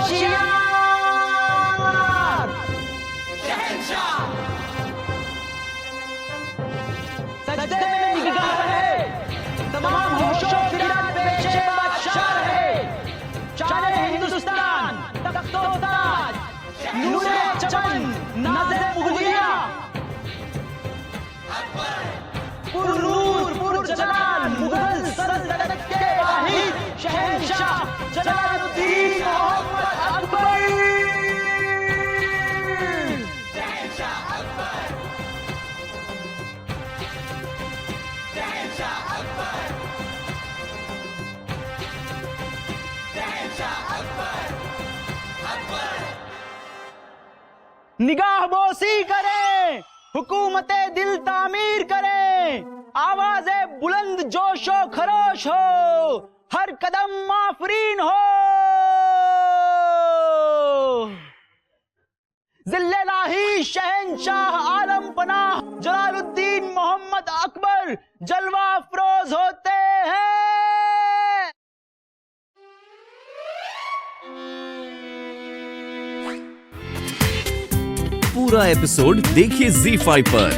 होशियार। सजदे में निगाह है, तमाम होशो फिरात पेशे बादशाह है। शान हिंदुस्तान तख्तो ताज, नूरे चमन नाज़े मुगलिया, पुरनूर पुरजलाल मुगल सल्तनत के वाहिद शहंशाह जलालुद्दीन मोहम्मद अकबर। निगाह बोसी करें, हुकूमते दिल तामीर करें, आवाज़े बुलंद जोशो खरोश हो, हर कदम माफरीन हो। जिल्ले-लाही शहंशाह आलम पनाह जलालुद्दीन मोहम्मद अकबर जलवा अफरोज होते हैं। पूरा एपिसोड देखिए ZEE5 पर।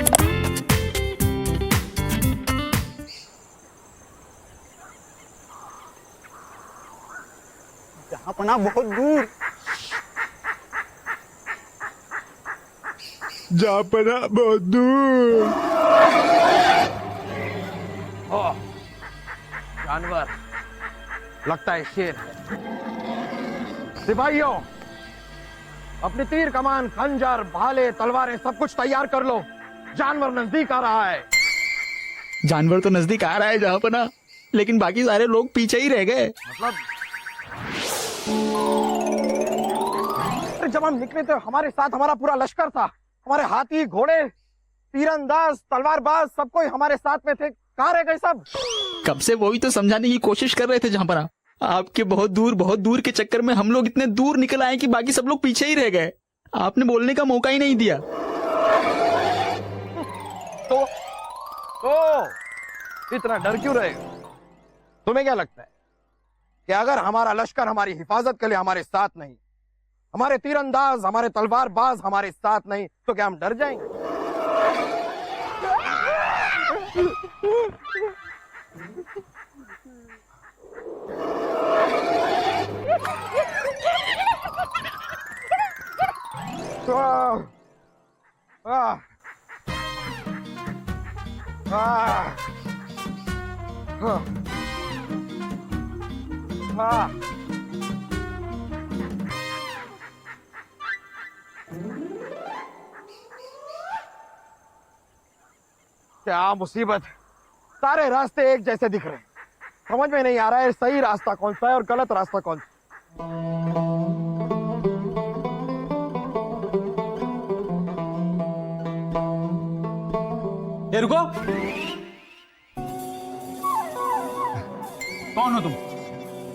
जहांपना बहुत दूर, जापना बहुत दूर। जानवर लगता है शेर। सिपाहियों, अपने तीर कमान खंजर भाले तलवारें सब कुछ तैयार कर लो, जानवर नजदीक आ रहा है। जानवर तो नजदीक आ रहा है जहांपना, लेकिन बाकी सारे लोग पीछे ही रह गए। मतलब जब हम निकले थे हमारे साथ हमारा पूरा लश्कर था, हमारे हाथी घोड़े तीरंदाज तलवारबाज सब कोई हमारे साथ में थे। कहाँ रह गए सब? कब से वही तो समझाने की कोशिश कर रहे थे जहांपना। आपके बहुत दूर के चक्कर में हम लोग इतने दूर निकल आए कि बाकी सब लोग पीछे ही रह गए। आपने बोलने का मौका ही नहीं दिया। तो इतना डर क्यों रहे? तुम्हें क्या लगता है कि अगर हमारा लश्कर हमारी हिफाजत के लिए हमारे साथ नहीं, हमारे तीरंदाज हमारे तलवारबाज हमारे साथ नहीं, तो क्या हम डर जाएंगे? क्या मुसीबत! सारे रास्ते एक जैसे दिख रहे हैं, समझ में नहीं आ रहा है सही रास्ता कौन सा है और गलत रास्ता कौन सा। ये रुको, कौन हो तुम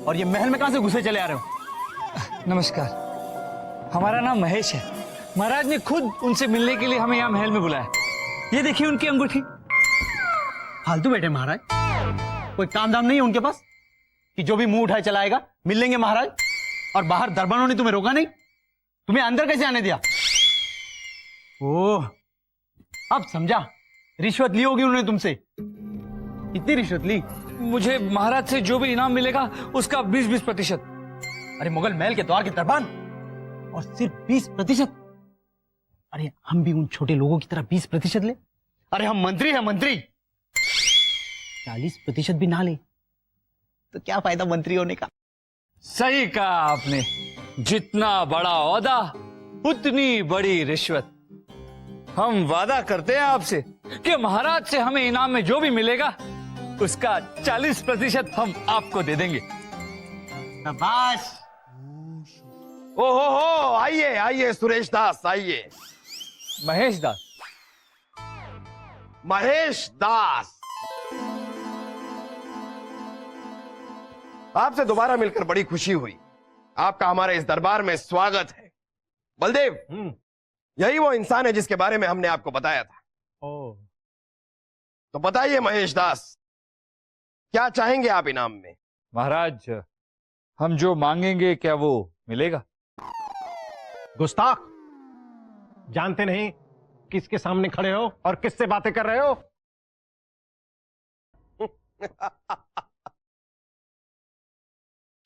और ये महल में कहां से घुसे चले आ रहे हो? नमस्कार, हमारा नाम महेश है। महाराज ने खुद उनसे मिलने के लिए हमें यहाँ महल में बुलाया। ये देखिए उनकी अंगूठी। फालतू बैठे महाराज, कोई काम धाम नहीं है उनके पास कि जो भी मुंह उठाए चलाएगा? मिल लेंगे महाराज। और बाहर दरबानों ने तुम्हें रोका नहीं, तुम्हें अंदर कैसे आने दिया? ओह, अब समझा, रिश्वत ली होगी उन्होंने तुमसे। कितनी रिश्वत ली? मुझे महाराज से जो भी इनाम मिलेगा उसका 20-20%। अरे मुगल महल के द्वार के दरबान और सिर्फ 20%? अरे हम भी उन छोटे लोगों की तरह 20% ले? अरे हम मंत्री हैं, मंत्री। 40% भी ना ले तो क्या फायदा मंत्री होने का? सही कहा आपने, जितना बड़ा ओहदा उतनी बड़ी रिश्वत। हम वादा करते हैं आपसे कि महाराज से हमें इनाम में जो भी मिलेगा उसका 40% हम आपको दे देंगे। शाबाश। ओहो, आइए आइए सुरेश दास, आइए। महेश दास। महेश दास, आपसे दोबारा मिलकर बड़ी खुशी हुई। आपका हमारे इस दरबार में स्वागत है। बलदेव, यही वो इंसान है जिसके बारे में हमने आपको बताया था। तो बताइए महेश दास, क्या चाहेंगे आप इनाम में? महाराज, हम जो मांगेंगे क्या वो मिलेगा? गुस्ताख, जानते नहीं किसके सामने खड़े हो और किससे बातें कर रहे हो?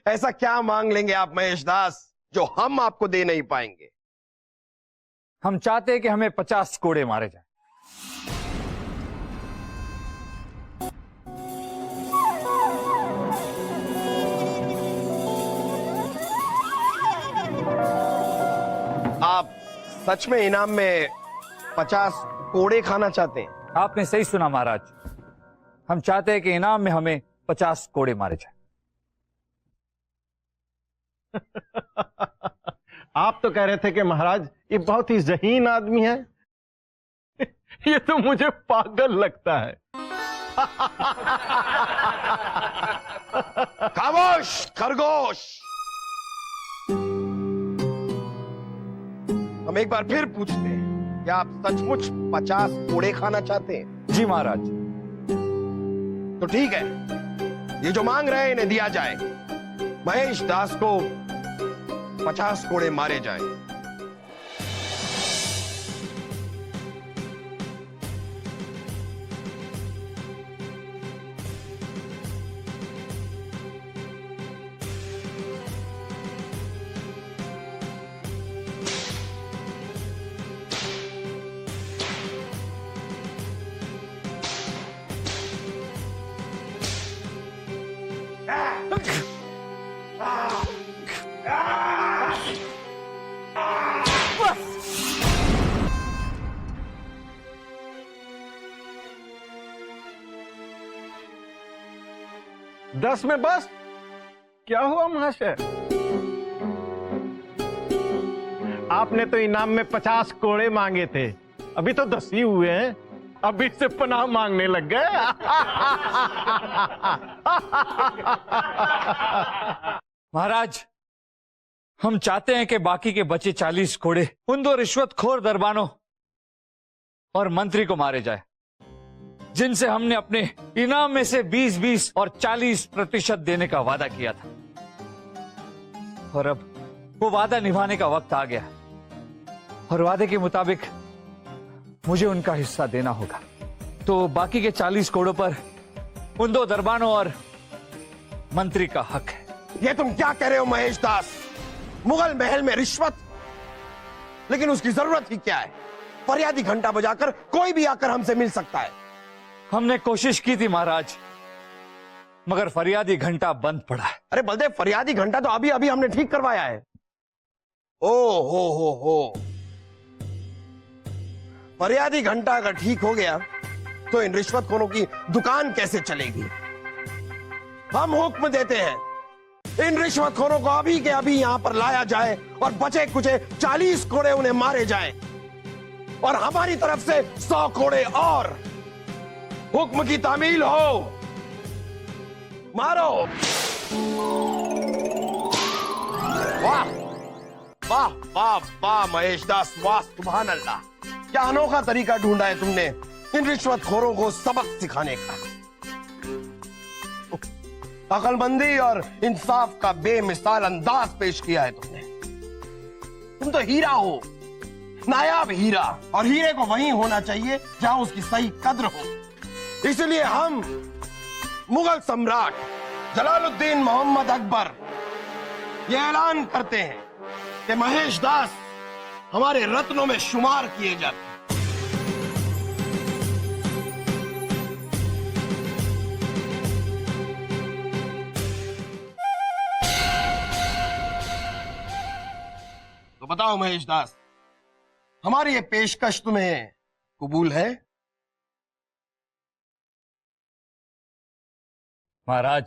ऐसा क्या मांग लेंगे आप महेश दास जो हम आपको दे नहीं पाएंगे? हम चाहते हैं कि हमें 50 कोड़े मारे जाएं। आप सच में इनाम में 50 कोड़े खाना चाहते हैं? आपने सही सुना महाराज, हम चाहते हैं कि इनाम में हमें 50 कोड़े मारे जाएं। आप तो कह रहे थे कि महाराज ये बहुत ही ज़हीन आदमी है। ये तो मुझे पागल लगता है। खामोश खरगोश, हम एक बार फिर पूछते हैं, क्या आप सचमुच 50 कोड़े खाना चाहते हैं? जी महाराज। तो ठीक है, ये जो मांग रहे हैं इन्हें दिया जाए। महेश दास को 50 कोड़े मारे जाएं। दस में बस? क्या हुआ महाशय? आपने तो इनाम में 50 कोड़े मांगे थे, अभी तो 10 ही हुए हैं, अभी से पनाह मांगने लग गए। महाराज, हम चाहते हैं कि बाकी के बचे 40 कोड़े उन 2 रिश्वतखोर दरबानों और मंत्री को मारे जाए, जिनसे हमने अपने इनाम में से 20-20 और 40% देने का वादा किया था। और अब वो वादा निभाने का वक्त आ गया और वादे के मुताबिक मुझे उनका हिस्सा देना होगा। तो बाकी के 40 कोड़ों पर उन 2 दरबानों और मंत्री का हक है। ये तुम क्या कह रहे हो महेश दास? मुगल महल में रिश्वत? लेकिन उसकी जरूरत ही क्या है? फरियादी घंटा बजाकर कोई भी आकर हमसे मिल सकता है। हमने कोशिश की थी महाराज, मगर फरियादी घंटा बंद पड़ा है। अरे बलदेव, फरियादी घंटा तो अभी अभी हमने ठीक करवाया है। ओ हो, फरियादी घंटा अगर ठीक हो गया तो इन रिश्वतखोरों की दुकान कैसे चलेगी? हम हुक्म देते हैं, इन रिश्वतखोरों को अभी के अभी यहां पर लाया जाए और बचे कुचे 40 कोड़े उन्हें मारे जाएं, और हमारी तरफ से 100 कोड़े और। हुक्म की तामील हो। मारो। वाह वाह वाह वाह महेश दास, वाह, सुभान अल्लाह। क्या अनोखा तरीका ढूंढा है तुमने इन रिश्वतखोरों को सबक सिखाने का। अकलमंदी और इंसाफ का बेमिसाल अंदाज पेश किया है तुमने। तुम तो हीरा हो, नायाब हीरा, और हीरे को वहीं होना चाहिए जहां उसकी सही कद्र हो। इसलिए हम मुगल सम्राट जलालुद्दीन मोहम्मद अकबर ये ऐलान करते हैं कि महेश दास हमारे रत्नों में शुमार किए जाते हैं। तो बताओ महेश दास, हमारी ये पेशकश तुम्हें कबूल है? महाराज,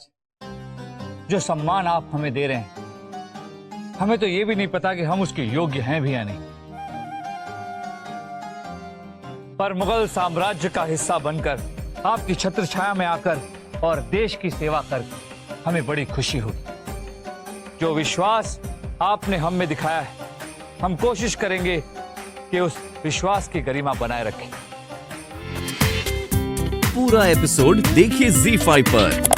जो सम्मान आप हमें दे रहे हैं, हमें तो ये भी नहीं पता कि हम उसके योग्य हैं भी या नहीं। पर मुगल साम्राज्य का हिस्सा बनकर, आपकी छत्र छाया में आकर और देश की सेवा कर हमें बड़ी खुशी होगी। जो विश्वास आपने हम में दिखाया है, हम कोशिश करेंगे कि उस विश्वास की गरिमा बनाए रखें। पूरा एपिसोड देखिए ZEE5 पर।